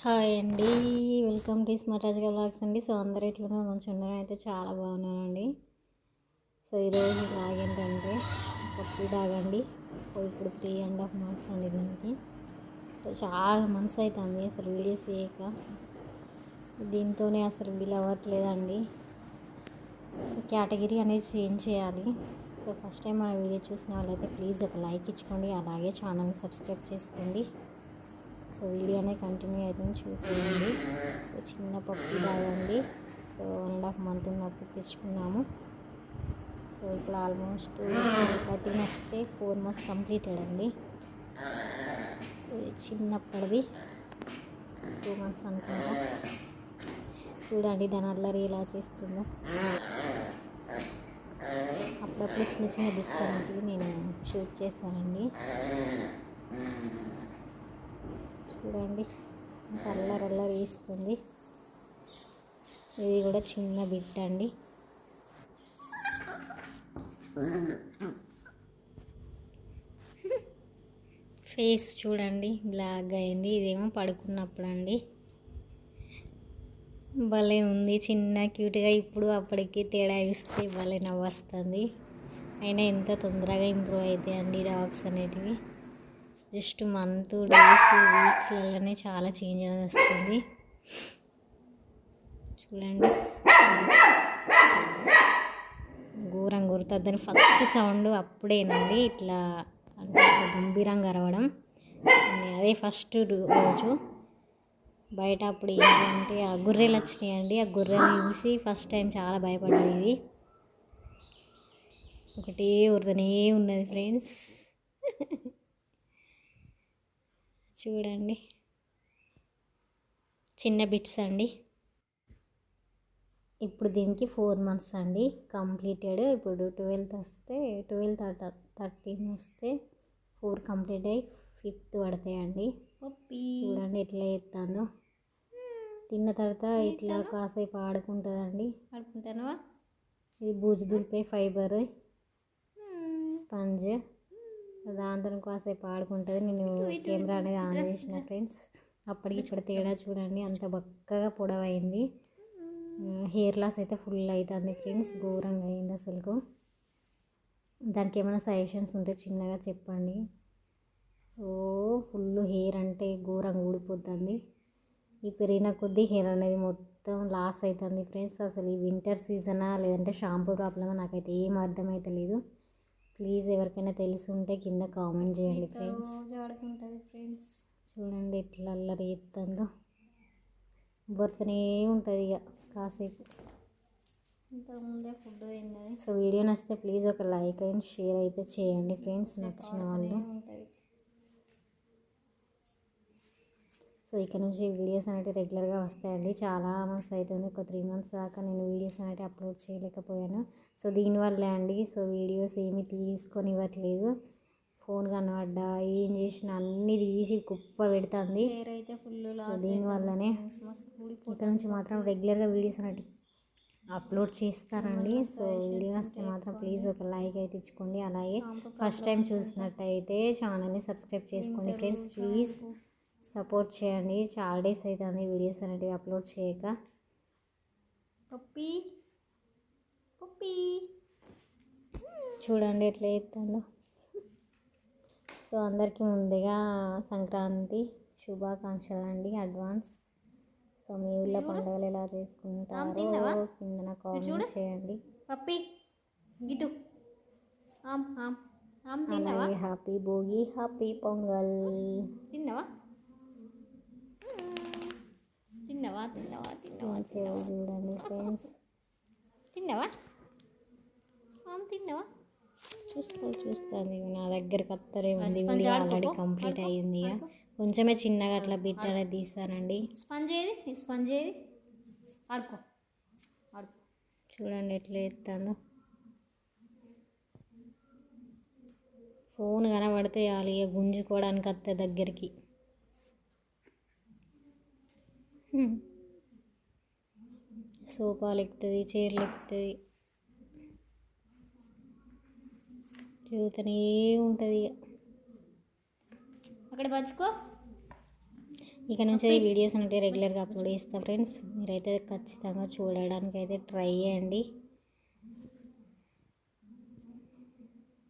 Hi అండి, welcome to smart రాజుగా vlogs అండి. సో అందరూ ఇట్లా మంచిగా ఉండడం అయితే చాలా బాగున్నానండి. సో ఈరోజు వ్లాగ్ ఏంటంటే పప్పు తాగండి. సో ఇప్పుడు 3.5 months అండి దీనికి. సో చాలా మంత్స్ అవుతుంది అసలు వీడియోస్ చేయక, దీంతోనే అసలు వీలు అవ్వట్లేదండి. సో కేటగిరీ అనేది చేంజ్ చేయాలి. సో ఫస్ట్ టైం మన వీడియో చూసిన వాళ్ళైతే ప్లీజ్ ఒక లైక్ ఇచ్చుకోండి, అలాగే ఛానల్ని సబ్స్క్రైబ్ చేసుకోండి. సో వీడియో అనేది కంటిన్యూ అయితే చూసేయండి. చిన్న పప్పు తాగండి. సో 1.5 months ఉన్నప్పుడు తెచ్చుకున్నాము. సో ఇప్పుడు ఆల్మోస్ట్ 13 వస్తే 4 months కంప్లీటెడ్ అండి. చిన్నప్పటిది 2 months అనుకుంటా. చూడండి దాని అల్లరి ఎలా చేస్తుందో. అప్పుడప్పుడు చిన్న చిన్న బిట్స్ అనేటివి నేను షూట్ చేస్తానండి. చూడండి అల్లరి ఇస్తుంది. ఇది కూడా చిన్న బిట్ అండి. ఫేస్ చూడండి బ్లాక్ అయింది. ఇదేమో పడుకున్నప్పుడు అండి. భలే ఉంది, చిన్న క్యూట్గా. ఇప్పుడు అప్పటికి తేడా చూస్తే భలే నవ్వొస్తుంది. అయినా ఎంత తొందరగా ఇంప్రూవ్ అవుతాయి అండి డాగ్స్ అనేటివి. జస్ట్ మంత్, డేస్, వీక్స్లలోనే చాలా చేంజ్ అనేది వస్తుంది. చూడండి ఘోరంగా గుర్తుంది. దాని ఫస్ట్ సౌండ్ అప్పుడేనండి ఇట్లా అంటే గంభీరంగా అరవడం. అదే ఫస్ట్ రోజు బయట అప్పుడు ఏంటంటే ఆ గొర్రెలు వచ్చినాయండి. ఆ గొర్రెలు చూసి ఫస్ట్ టైం చాలా భయపడేది. ఒకటే ఉరదనే ఉన్నది ఫ్రెండ్స్. చూడండి చిన్న బిట్స్ అండి. ఇప్పుడు దీనికి 4 months అండి కంప్లీటెడ్. ఇప్పుడు 12th వస్తే 13 వస్తే 4 కంప్లీట్ అయ్యి 5th పడతాయండి. చూడండి ఎట్లా ఎత్తాందో. తిన్న తర్వాత ఇట్లా కాసేపు ఆడుకుంటుందండి. ఆడుకుంటాను. ఇది బూజు దులిపే ఫైబర్ స్పంజ్. దాంతో కాసేపు ఆడుకుంటుంది. నేను కెమెరా అనేది ఆన్ చేసిన ఫ్రెండ్స్. అప్పటికి ఇక్కడ తేడా చూడండి, అంత బక్కగా పొడవైంది. హెయిర్ లాస్ అయితే ఫుల్ అవుతుంది ఫ్రెండ్స్, ఘోరంగా అయింది అసలు. దానికి ఏమైనా సజెషన్స్ ఉంటే చిన్నగా చెప్పండి. ఫుల్ హెయిర్ అంటే ఘోరంగా ఊడిపోతుంది. ఈ పెరిగిన కొద్దీ హెయిర్ అనేది మొత్తం లాస్ అవుతుంది ఫ్రెండ్స్. అసలు ఈ వింటర్ సీజనా లేదంటే షాంపూ ప్రాబ్లమా నాకైతే ఏం అర్థమవుతలేదు. ప్లీజ్ ఎవరికైనా తెలిసి ఉంటే కింద కామెంట్ చేయండి ఫ్రెండ్స్. చూడండి ఎట్లా అల్లరి ఎత్తుందో. బొరుతూనే ఉంటుంది ఇక కాసేపు. ఇంతకుముందే ఫుడ్ తిన్నది. సో వీడియో నచ్చితే ప్లీజ్ ఒక లైక్ అండ్ షేర్ అయితే చేయండి ఫ్రెండ్స్, నచ్చిన వాళ్ళు. సో ఇక్కడ నుంచి వీడియోస్ అనేవి రెగ్యులర్గా వస్తాయండి. చాలా మంత్స్ అవుతుంది, ఒక 3 months దాకా నేను వీడియోస్ అనేవి అప్లోడ్ చేయలేకపోయాను. సో దీనివల్లే అండి. సో వీడియోస్ ఏమి తీసుకొని ఇవ్వట్లేదు. ఫోన్ కనబడ్డా ఏం చేసినా అన్నీ తీసి కుప్ప పెడుతుంది. సో దీనివల్లనే ఇక్కడ నుంచి మాత్రం రెగ్యులర్గా వీడియోస్ అనేవి అప్లోడ్ చేస్తానండి. సో వీడియో వస్తే మాత్రం ప్లీజ్ ఒక లైక్ అయితే ఇచ్చుకోండి. అలాగే ఫస్ట్ టైం చూసినట్టయితే ఛానల్ని సబ్స్క్రైబ్ చేసుకోండి ఫ్రెండ్స్. ప్లీజ్ సపోర్ట్ చేయండి. చాలా డేస్ అవుతుంది వీడియోస్ అనేవి అప్లోడ్ చేయక. పప్పీ పప్పీ చూడండి ఎట్లా ఎత్తుందో. సో అందరికీ ముందుగా సంక్రాంతి శుభాకాంక్షలు అండి అడ్వాన్స్. సో మీ ఊళ్ళో పండుగలు ఎలా చేసుకుంటారో కింద కామెంట్ చేయండి. పప్పీ గిటు అలాగే హ్యాపీ భోగి, హ్యాపీ పొంగల్. తిన్నావా తిన్నావా తిన్నావా తిన్నావా చూడండి ఫ్రెండ్స్. తిన్నావా తిన్నావా చూస్తాను. నా దగ్గరకు వస్తారే ఉంది. వీడియో ఆల్రెడీ కంప్లీట్ అయ్యింది. ఇక కొంచెమే చిన్నగా అట్లా బిట్ అనేది తీస్తానండి. స్పంజ్ ఏది ఆడుకో ఆడుకో. చూడండి ఎట్లా ఎత్తుందో. ఫోన్ కనబడితే చాలు ఇక గుంజుకోవడానికి వస్తే దగ్గరికి. సోఫాలు ఎక్కుతుంది, చైర్లు ఎక్కుతుంది, తిరుగుతూనే ఉంటుంది. ఇక అక్కడ పంచుకో. ఇక నుంచి ఈ వీడియోస్ అంటే రెగ్యులర్గా అప్లోడ్ చేస్తా ఫ్రెండ్స్. మీరైతే ఖచ్చితంగా చూడడానికి అయితే ట్రై చేయండి.